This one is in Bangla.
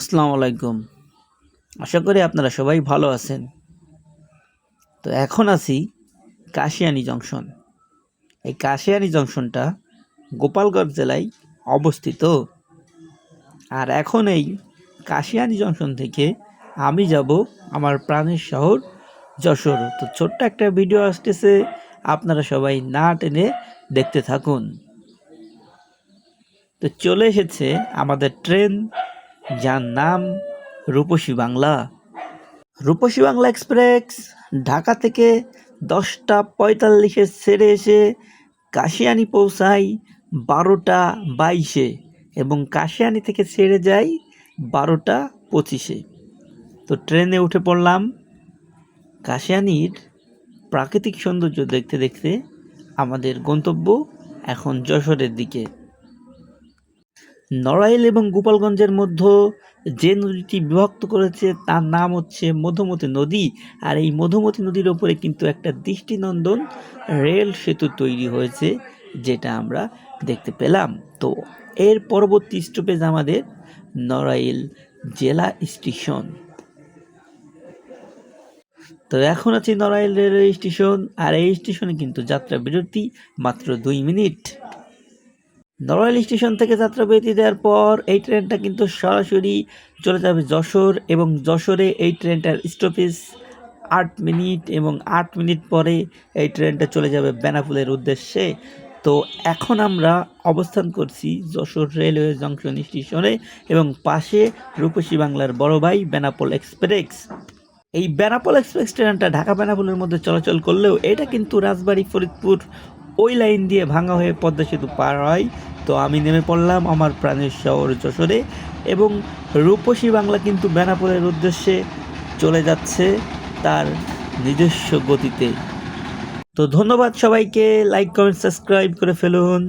আসসালামু আলাইকুম। আশা করি আপনারা সবাই ভালো আছেন। তো এখন আছি কাশিয়ানী জংশন। এই কাশিয়ানী জংশনটা গোপালগঞ্জ জেলায় অবস্থিত। আর এখন এই কাশিয়ানী জংশন থেকে আমি যাব আমার প্রাণের শহর যশোর। তো ছোট্ট একটা ভিডিও আসতেছে, আপনারা সবাই না টেনে দেখতে থাকুন। তো চলে এসেছে আমাদের ট্রেন, যার নাম রূপসী বাংলা। রূপসী বাংলা এক্সপ্রেস ঢাকা থেকে 10টা 45-এ ছেড়ে এসে কাশিয়ানী পৌঁছায় 12টা 22-এ এবং কাশিয়ানী থেকে ছেড়ে যায় 12টা 25-এ। তো ট্রেনে উঠে পড়লাম। কাশিয়ানীর প্রাকৃতিক সৌন্দর্য দেখতে দেখতে আমাদের গন্তব্য এখন যশোরের দিকে। নড়াইল এবং গোপালগঞ্জের মধ্যে যে নদীটি বিভক্ত করেছে তার নাম হচ্ছে মধুমতি নদী। আর এই মধুমতি নদীর ওপরে কিন্তু একটা দৃষ্টিনন্দন রেল সেতু তৈরি হয়েছে, যেটা আমরা দেখতে পেলাম। তো এর পরবর্তী স্টপেজ আমাদের নড়াইল জেলা স্টেশন। তো এখন আছি নড়াইল রেলওয়ে স্টেশন, আর এই স্টেশনে কিন্তু যাত্রা বিরতি মাত্র 2 মিনিট। নড়াইল স্টেশন থেকে যাত্রা বিরতি দেওয়ার পর এই ট্রেনটা কিন্তু সরাসরি চলে যাবে যশোর, এবং যশোরে এই ট্রেনটার স্টপেজ 8 মিনিট, এবং 8 মিনিট পরে এই ট্রেনটা চলে যাবে বেনাপোলের উদ্দেশ্যে। তো এখন আমরা অবস্থান করছি যশোর রেলওয়ে জংশন স্টেশনে, এবং পাশে রূপসী বাংলার বড় ভাই বেনাপোল এক্সপ্রেস। এই বেনাপোল এক্সপ্রেস ট্রেনটা ঢাকা বেনাপোলের মধ্যে চলাচল করলেও এটা কিন্তু রাজবাড়ী ফরিদপুর ওই লাইন দিয়ে ভাঙা হয়ে পদ্মা সেতু পার হয়। তো আমি নেমে পড়লাম আমার প্রাণের শহর যশোরে, এবং রূপসী বাংলা কিন্তু বেনাপোলের উদ্দেশ্যে চলে যাচ্ছে তার নিজস্ব গতিতে। তো ধন্যবাদ সবাইকে, লাইক কমেন্ট সাবস্ক্রাইব করে ফেলুন।